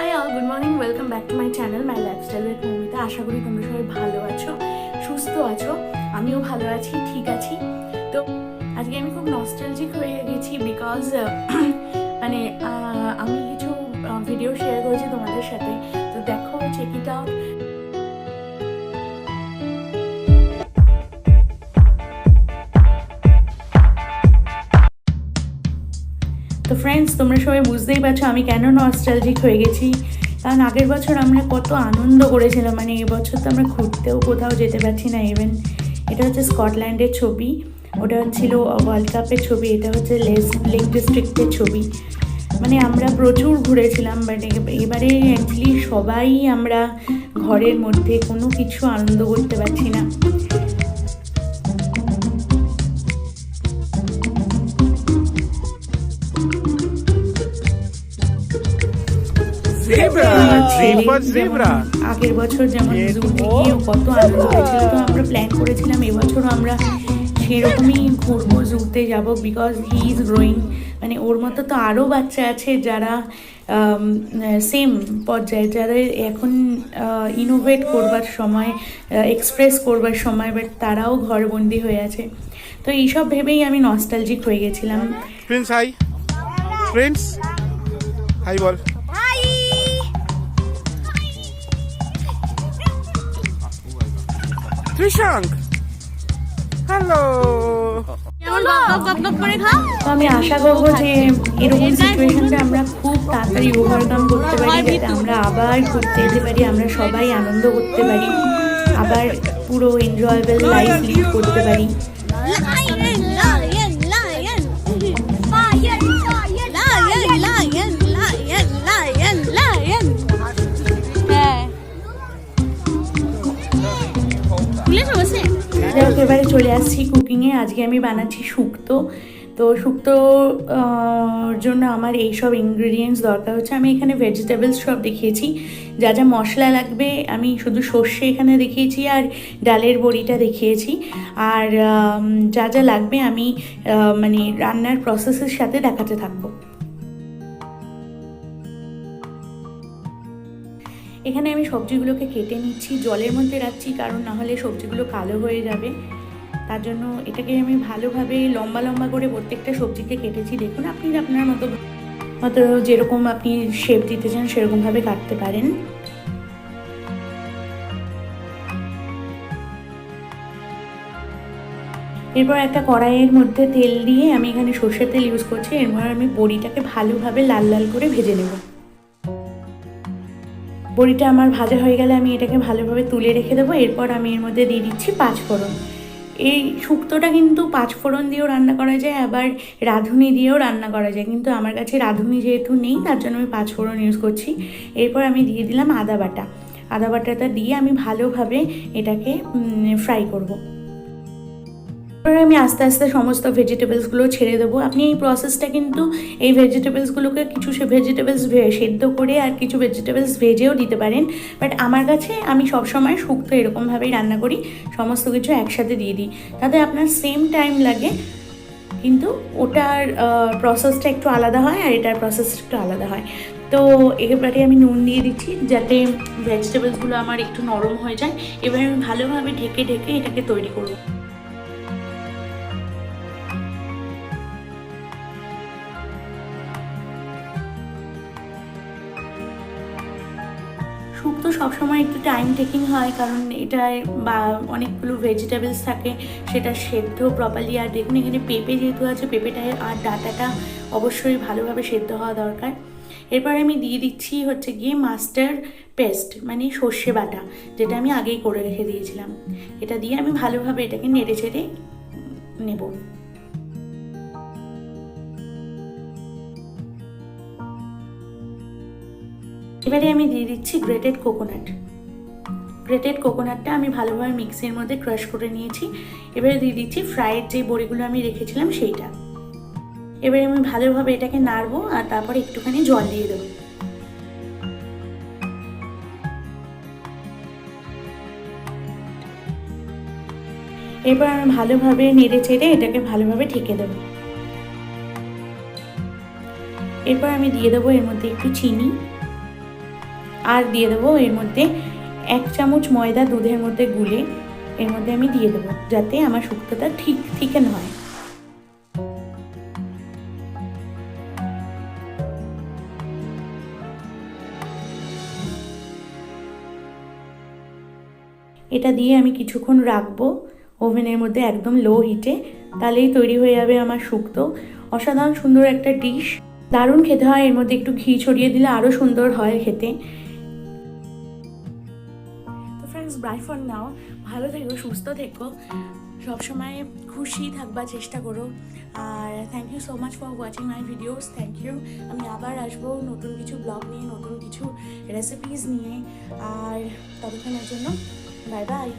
High all, good morning, welcome back to my channel my lifestyle with Moumita. আশা করি তোমরা সবাই ভালো আছো, সুস্থ আছো। আমিও ভালো আছি, ঠিক আছি। তো আজকে আমি খুব নস্টালজিক হয়ে গেছি বিকজ মানে আমি কিছু ভিডিও শেয়ার করেছি তোমাদের সাথে। তো দেখো, চেক ইট আউট। তো ফ্রেন্ডস, তোমরা সবাই বুঝতেই পারছো আমি কেন নস্টালজিক হয়ে গেছি। কারণ আগের বছর আমরা কত আনন্দ করেছিলাম, মানে এবছর তো আমরা ঘুরতেও কোথাও যেতে পারছি না। ইভেন এটা হচ্ছে স্কটল্যান্ডের ছবি, ওটা হচ্ছিল ওয়ার্ল্ড কাপের ছবি, এটা হচ্ছে লেক ডিস্ট্রিক্টের ছবি। মানে আমরা প্রচুর ঘুরেছিলাম, বাট এবারে অ্যাকচুয়ালি সবাই আমরা ঘরের মধ্যে কোনো কিছু আনন্দ করতে পারছি না। আগের বছর যেমন জুতে গিয়ে কত আনন্দ হয়েছিল, তো আমরা প্ল্যান করেছিলাম এবছরও আমরা সেরকমই ঘুরবো, জুতে যাব, বিকজ হি ইজ গ্রোয়িং। মানে ওর মতো তো আরও বাচ্চা আছে যারা সেম পর্যায়ে, যাদের এখন ইনোভেট করবার সময়, এক্সপ্রেস করবার সময়, বাট তারাও ঘরবন্দি হয়ে আছে। তো এইসব ভেবেই আমি নস্টালজিক হয়ে গেছিলাম। প্রিন্স হাই, প্রিন্স হাই বল। ত্রিশাঙ্ক হ্যালো। তো আমি আশা করবো যে এরকম সিচুয়েশনটা আমরা খুব তাড়াতাড়ি ওভারকাম করতে পারি, যাতে আমরা আবার ঘুরতে যেতে পারি, আমরা সবাই আনন্দ করতে পারি, আবার পুরো এনজয়েবল লাইফ লিড করতে পারি। এবারে চলে আসছি কুকিংয়ে। আজকে আমি বানাচ্ছি শুক্তো। তো শুক্তোর জন্য আমার এইসব ইনগ্রিডিয়েন্টস দরকার হচ্ছে। আমি এখানে ভেজিটেবলস সব দেখিয়েছি, যা যা মশলা লাগবে আমি শুধু সর্ষে এখানে দেখিয়েছি আর ডালের বড়িটা দেখিয়েছি। আর যা যা লাগবে আমি মানে রান্নার প্রসেসের সাথে দেখাতে থাকবো। এখানে আমি সবজিগুলোকে কেটে নিচ্ছি, জলের মধ্যে রাখছি, কারণ নাহলে সবজিগুলো কালো হয়ে যাবে। তার জন্য এটাকে আমি ভালোভাবে লম্বা লম্বা করে প্রত্যেকটা সবজিকে কেটেছি। দেখুন, আপনি আপনার মতো যেরকম আপনি শেপ দিতে চান সেরকমভাবে কাটতে পারেন। এরপর একটা কড়াইয়ের মধ্যে তেল দিয়ে, আমি এখানে সর্ষের তেল ইউজ করছি, এরপর আমি বড়িটাকে ভালোভাবে লাল লাল করে ভেজে নেব। বড়িটা আমার ভাজা হয়ে গেলে আমি এটাকে ভালোভাবে তুলে রেখে দেবো। এরপর আমি এর মধ্যে দিয়ে দিচ্ছি পাঁচফোড়ন। এই শুক্তোটা কিন্তু পাঁচফোড়ন দিয়েও রান্না করা যায়, আবার রাঁধুনি দিয়েও রান্না করা যায়, কিন্তু আমার কাছে রাঁধুনি যেহেতু নেই তার জন্য আমি পাঁচফোড়ন ইউজ করছি। এরপর আমি দিয়ে দিলাম আদা বাটা। আদা বাটাটা দিয়ে আমি ভালোভাবে এটাকে ফ্রাই করব। এবার আমি আস্তে আস্তে সমস্ত ভেজিটেবলসগুলো ছেড়ে দেবো। আপনি এই প্রসেসটা কিন্তু এই ভেজিটেবলসগুলোকে কিছু ভেজিটেবলস সেদ্ধ করে আর কিছু ভেজিটেবলস ভেজেও দিতে পারেন, বাট আমার কাছে আমি সবসময় শুক্তো এরকমভাবেই রান্না করি, সমস্ত কিছু একসাথে দিয়ে দিই, তাতে আপনার সেম টাইম লাগে, কিন্তু ওটার প্রসেসটা একটু আলাদা হয় আর এটার প্রসেস একটু আলাদা হয়। তো এবারে আমি নুন দিয়ে দিচ্ছি যাতে ভেজিটেবলসগুলো আমার একটু নরম হয়ে যায়। এবার আমি ভালোভাবে ঢেকে ঢেকে এটাকে তৈরি করবো। শুক্তো সবসময় একটু টাইম টেকিং হয়, কারণ এটায় বা অনেকগুলো ভেজিটেবলস থাকে, সেটা সেদ্ধ প্রপারলি। আর দেখুন, এখানে পেঁপে যেহেতু আছে, পেঁপেটায় আর ডাঁটাটা অবশ্যই ভালোভাবে সেদ্ধ হওয়া দরকার। এরপর আমি দিয়ে দিচ্ছি হচ্ছে গিয়ে মাস্টার্ড পেস্ট, মানে সর্ষে বাটা, যেটা আমি আগেই করে রেখে দিয়েছিলাম। এটা দিয়ে আমি ভালোভাবে এটাকে নেড়ে চেড়ে নেব। এবারে আমি দিয়ে দিচ্ছি গ্রেটেড কোকোনাট। গ্রেটেড কোকোনাটটা আমি ভালোভাবে মিক্সির মধ্যে ক্রাশ করে নিয়েছি। এবারে দিয়ে দিচ্ছি ফ্রাইড যে বড়িগুলো আমি রেখেছিলাম সেইটা। এবারে আমি ভালোভাবে এটাকে নাড়বো আর তারপরে একটুখানি জল দিয়ে দেবো। এরপর আমি ভালোভাবে নেড়ে চেড়ে এটাকে ভালোভাবে ঢেকে দেবো। এরপর আমি দিয়ে দেবো এর মধ্যে একটু চিনি, আর দিয়ে দেবো এর মধ্যে 1 চামচ ময়দা দুধের মধ্যে গুলে এর মধ্যে আমি দিয়ে দেবো, যাতে আমার শুক্তোটা ঠিক থিকেন হয়। এটা দিয়ে আমি কিছুক্ষণ রাখবো ওভেনের মধ্যে একদম লো হিটে, তাহলেই তৈরি হয়ে যাবে আমার শুক্তো। অসাধারণ সুন্দর একটা ডিশ, দারুণ খেতে হয়। এর মধ্যে একটু ঘি ছড়িয়ে দিলে আরও সুন্দর হয় খেতে। তো ফ্রেন্ডস, বাই ফর নাও। ভালো থেকো, সুস্থ থেকো, সবসময় খুশি থাকবার চেষ্টা করো। আর thank you so much for watching my videos. Thank you. আমি আবার আসবো নতুন কিছু ব্লগ নিয়ে, নতুন কিছু রেসিপিস নিয়ে। আর ততক্ষণের জন্য বাই বাই।